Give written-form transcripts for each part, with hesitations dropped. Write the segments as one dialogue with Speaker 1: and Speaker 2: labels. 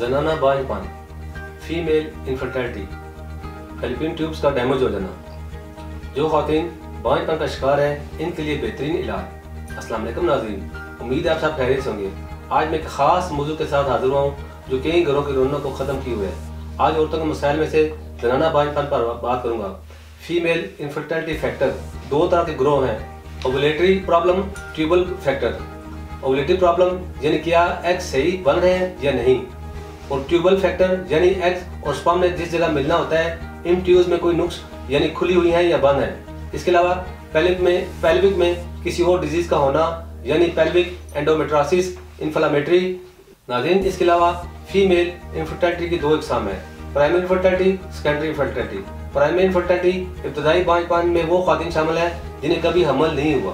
Speaker 1: जनाना बांझपन, female infertility, fallopian tubes का डैमेज हो जाना। जो ख़वातीन बांझपन का शिकार है इनके लिए बेहतरीन इलाज। अस्सलाम वालेकुम नाज़रीन, उम्मीद है आप सब खैरियत से होंगे। आज मैं एक ख़ास मौजू के साथ हाजिर हुआ हूँ जो कई घरों की रौनक को ख़त्म किए हुए है। आज औरतों के मसाइल में से जनाना बांझपन पर बात करूँगा। फीमेल इनफर्टिलिटी फैक्टर दो तरह के ग्रोह हैं, ovulatory problem, tubal factor. Ovulatory problem यानी क्या एग्स सही बन रहे हैं या नहीं, और ट्यूबल फैक्टर यानी एग्स और स्पर्म में जिस जगह मिलना होता है इन ट्यूब्स में कोई नुक्स यानी खुली हुई है या बंद है। इसके अलावा पेल्विक में किसी और डिजीज का होना यानी पेल्विक एंडोमेट्रोसिस, इन्फ्लेमेटरी। नाज़रीन, इसके अलावा फीमेल इनफर्टिलिटी की दो इकसाम है, primary infertility, secondary infertility. Primary infertility इब्तदाई बांझपन में वो ख़वातीन शामिल है जिन्हें कभी हमल नहीं हुआ।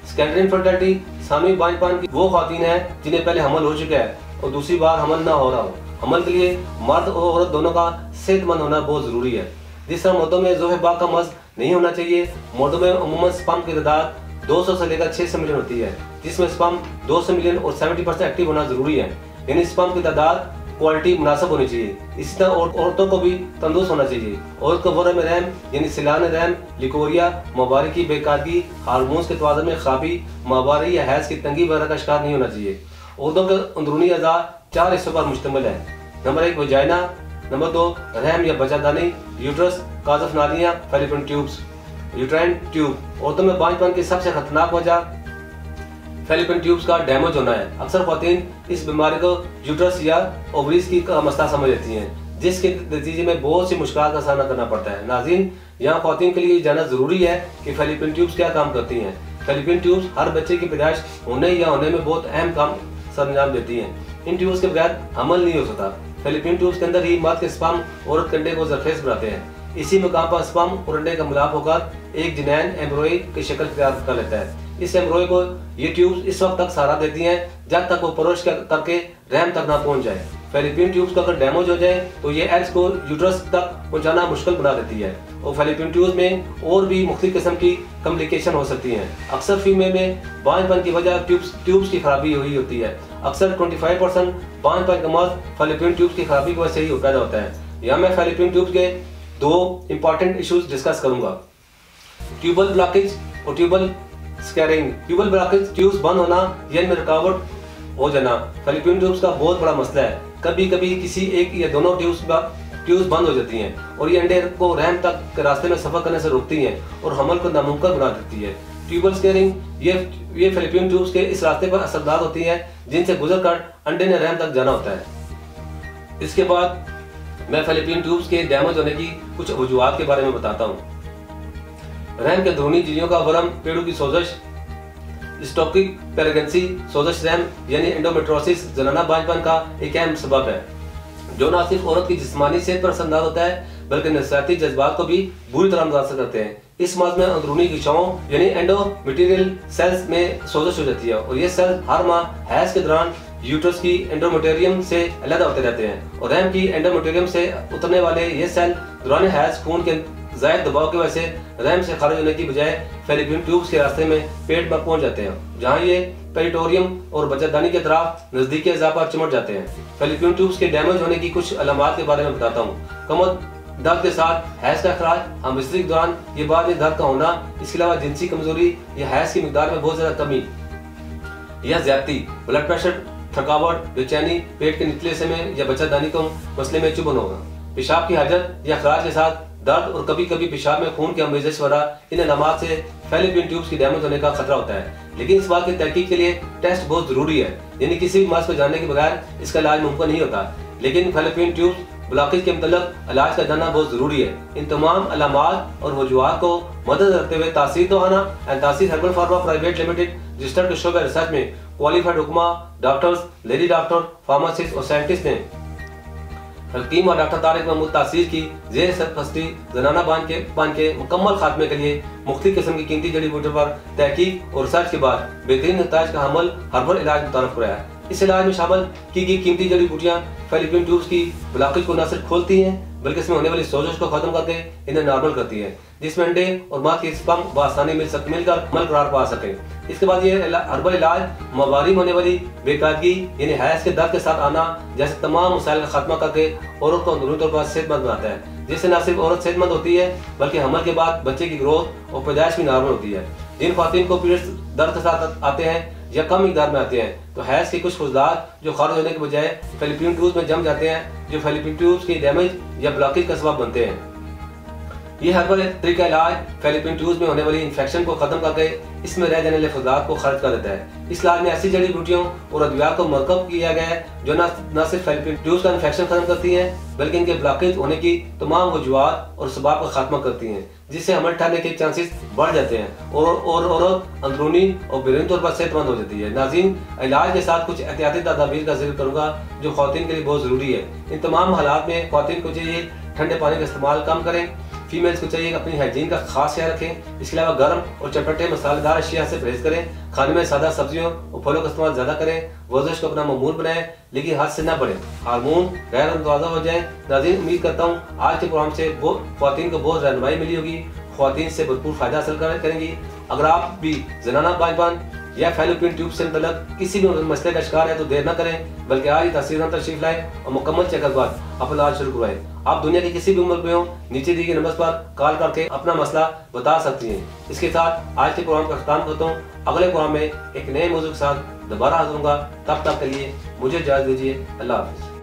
Speaker 1: सेकेंडरी इनफर्टिलिटी सानवी बांझपन की वो ख़वातीन है जिन्हें पहले हमल हो चुका है और दूसरी बार हमल ना हो रहा हो। हमल के लिए मर्द और औरत दोनों का सेहतमंद होना बहुत ज़रूरी है। जिस तरह मर्दों में ज़ोहे बाग का मर्ज नहीं होना चाहिए, मर्दों में अमूमन स्पर्म की तादाद 200 से लेकर 600 मिलियन होती है, जिसमें स्पर्म 200 मिलियन और 70% एक्टिव होना जरूरी है। यानी स्पर्म की तादाद क्वालिटी मुनासिब होनी चाहिए। इसी तरह औरतों को भी तंदुरुस्त होना चाहिए। औरत को वरम रहम यानी सिलान रहम, लिकोरिया, माहवारी की बेकादगी, हार्मोन्स के तवाज़ुन में खराबी, माहवारी या हैज़ की तंगी वगैरह का शिकार नहीं होना चाहिए। औरतों के अंदरूनी अज़ा 4 हिस्सों पर मुश्तमिल है। नंबर 1 वजाइना, नंबर 2 रहम या बच्चादानी, यूट्रस, काज़फ नालियाँ, फैलोपियन ट्यूब्स। यूट्राइन ट्यूब औरतों में बांझपन की सबसे खतरनाक वजह फैलोपियन ट्यूब्स का डैमेज होना है। अक्सर ख़वातीन इस बीमारी को यूट्रस या ओवरीज की मसला समझ लेती हैं, जिसके नतीजे में बहुत सी मुश्किल का सामना करना पड़ता है। नाज़रीन, यहाँ ख़वातीन के लिए जानना ज़रूरी है कि फैलोपियन ट्यूब्स क्या काम करती हैं। फैलोपियन ट्यूब्स हर बच्चे की पैदाइश होने या होने में बहुत अहम काम सरंजाम देती हैं। इन ट्यूब्स के बगैर हमल नहीं हो सकता। फैलोपियन ट्यूब्स के अंदर ही मर्द के स्पर्म औरत के अंडे को ज़रखेज़ बनाते हैं। इसी मुकाम पर स्पर्म और अंडे का मिलाप होकर एक जिनैन एम्ब्रॉय की शक्ल इख्तियार कर लेता है। इस एम्ब्रॉय को ये ट्यूब्स इस वक्त तक सहारा देती हैं जब तक वो परवरिश करके रहम तक ना पहुंच जाए। फैलोपियन ट्यूब्स का अगर डैमेज हो जाए तो ये एग्स को यूट्रस तक पहुंचाना मुश्किल बना देती है और फैलोपियन ट्यूब्स में और भी मुख्तलिफ किस्म की कॉम्प्लिकेशन हो सकती हैं। अक्सर फीमेल में बांझपन की वजह ट्यूब्स की खराबी हुई होती है। अक्सर 25% बांझपन का मर्ज फैलोपियन ट्यूब्स की खराबी की वजह से ही पैदा होता है। यहाँ मैं फैलोपियन ट्यूब्स के दो इंपॉर्टेंट इश्यूज डिस्कस करूंगा, ट्यूबल ब्लॉकेज और tubal scarring. Tubal blockage tubes बंद होना या इनमें रुकावट हो जाना फैलोपियन ट्यूब्स का बहुत बड़ा मसला है। कभी कभी किसी एक या दोनों ट्यूब्स बंद हो जाती हैं और ये अंडे को रहम तक के रास्ते में सफर करने से रोकती हैं और हमल को नामुमकिन बना देती है। ट्यूबल स्कैरिंग ये फैलोपियन ट्यूब्स के इस रास्ते पर असरदार होती है जिनसे गुजरकर अंडे ने रहम तक जाना होता है। इसके बाद मैं फैलोपियन ट्यूब्स के डैमेज होने की कुछ वजूहात के बारे में बताता हूँ। रहम के अंदरूनी झिल्लियों का वरम, पेड़ों की सोजश, स्टोकिक प्रेगनेंसी, सोजश रहम यानी एंडोमेट्रोसिस जनाना बांझपन का एक अहम सबब है, जो न सिर्फ औरत की जिस्मानी सेहत पर असरअंदाज होता है बल्कि नफसियाती जज्बात को भी बुरी तरह मुतासर करते हैं। इस मर्ज में अंदरूनी गिशाओं यानी एंडोमेटेरियल सेल्स में सोजश हो जाती है और ये सेल हर माह हैज के दौरान यूट्रस की एंडोमेटेरियम से अलग होते रहते हैं और रहम की एंडोमेटेरियम से उतरने वाले ये सेल दौरान हैज खून के ज़ायद दबाव की वजह से रहम से खारिज होने की बजाय फैलोपियन ट्यूब्स के रास्ते में पेट पर पहुंच जाते हैं, जहां ये पेरिटोरियम और बच्चादानी के तरफ नजदीकी अज़ा पर चिमट जाते हैं। फैलोपियन ट्यूब्स के डैमेज होने की कुछ अलामात के बारे में बताता हूँ। कमर दर्द के साथ हैज का खराज, हमबिस्तरी के दौरान ये बाद में दर्द का होना, इसके अलावा जिनसी कमजोरी या हैज की मिकदार में बहुत ज्यादा कमी या ज्यादती, ब्लड प्रेशर, थकावट, बेचैनी, पेट के निचले हिस्से में या बच्चादानी को मसले में चुभन होगा, पेशाब की हाजत या खराज के साथ दर्द और कभी कभी पेशाब में खून की अमरीज़श वगैरह, इन अलामात से फैलोपियन ट्यूब्स की डैमेज होने का खतरा होता है। लेकिन इस बात की तहकीक के लिए टेस्ट बहुत जरूरी है, यानी किसी भी मर्ज को जानने के बगैर इसका इलाज मुमकिन नहीं होता। लेकिन फैलोपियन ट्यूब्स ब्लॉकेज के मतलब इलाज का जानना बहुत जरूरी है। इन तमाम अलामात और वजूहात को मदद रखते हुए तासीर तोहाना एंड तासीर herbal pharma private limited registered के शोबे रिसर्च में क्वालिफाइड हुक्मा, डॉक्टर्स, लेडी डॉक्टर, फार्मासिस्ट और साइंटिस्ट ने हकीम और डॉक्टर तारिक महमूद तासीर की ज़ेर सरपरस्ती जनाना बांझपन के मुकम्मल खात्मे के लिए मुख्तलिफ किस्म की कीमती जड़ी बूटियों पर तहकीक और रिसर्च के बाद बेहतरीन नताइज का हमल हर्बल इलाज मुतारफ कराया। इस इलाज में शामिल की गई कीमती जड़ी बूटियाँ फैलोपियन ट्यूब्स की ब्लॉकेज को न सिर्फ खोलती हैं बल्कि इसमें होने वाली सोजश को खत्म करके इन्हें नॉर्मल करती है, जिसमें अंडे और मां के स्पर्म बआसानी मिलकर अमल करार पा सके। इसके बाद ये हर्बल इलाज मवारी में होने वाली बेकायदगी यानी हैज के दर्द के साथ आना जैसे तमाम मसाइल का खात्मा करके औरत को अंदरूनी तौर पर सेहतमंद बनाता है, जिससे न सिर्फ औरत सेहतमंद होती है बल्कि हमल के बाद बच्चे की ग्रोथ और पैदाइश भी नॉर्मल होती है। जिन ख्वातीन को पीरियड्स दर्द के साथ आते हैं या कम मिकदार में आते हैं तो हैज के कुछ खुशदार जो खारिज होने के बजाय फैलोपियन ट्यूब्स में जम जाते हैं, जो फैलोपियन ट्यूब्स की डैमेज या ब्लॉकेज का सबब बनते हैं। ये हर्बल तरीका इलाज फैलोपियन ट्यूब्स में होने वाली इन्फेक्शन को खत्म करके इसमें रह जाने वाले खुशदार को खारिज कर देता है। इस इलाज में ऐसी जड़ी बूटियों और अद्वियात को मरकब किया गया है जो न सिर्फ फैलोपियन ट्यूब्स का इन्फेक्शन खत्म करती हैं बल्कि इनके ब्लॉकेज होने की तमाम वजूहात और सबब का खात्मा करती हैं, जिससे हमल ठहरने के चांसेस बढ़ जाते हैं और औरत अंदरूनी और बैरूनी तौर पर सेहतमंद हो जाती है। नाज़रीन, इलाज के साथ कुछ एहतियाती तदाबीर का जिक्र करूंगा जो ख्वातीन के लिए बहुत ज़रूरी है। इन तमाम हालात में ख्वातीन को चाहिए ठंडे पानी का इस्तेमाल कम करें, फीमेल्स को चाहिए अपनी हाइजीन का खास ख्याल रखें। इसके अलावा गर्म और चटपटे मसालेदार अशिया से परहेज करें, खाने में सादा सब्जियों और फलों का इस्तेमाल ज़्यादा करें, वर्जिश को अपना मामूल बनाएं लेकिन हाथ से न बढ़े, हार्मोन गैर मुतवाज़ा हो जाए। नाज़रीन, उम्मीद करता हूँ आज के प्रोग्राम से ख्वातीन को बहुत रहनुमाई मिली होगी, ख्वातीन से भरपूर फायदा हासिल करेंगी। अगर आप भी ज़नाना बांझपन या फैलोपियन ट्यूब से मतलब किसी भी मसले का शिकार है तो देर न करें बल्कि आज ही तहसील तशरीफ लाएं और मुकम्मल चेकअप के बाद अपना इलाज शुरू करवाएं। आप दुनिया के किसी भी उम्र में हो नीचे दिए गए नंबर पर कॉल करके अपना मसला बता सकती हैं। इसके साथ आज के प्रोग्राम का खत्म करता हूँ। अगले प्रोग्राम में एक नए मौजू के साथ दोबारा हाजिर होऊंगा। तब तक के लिए मुझे इजाज़त दीजिए। अल्लाह हाफिज़।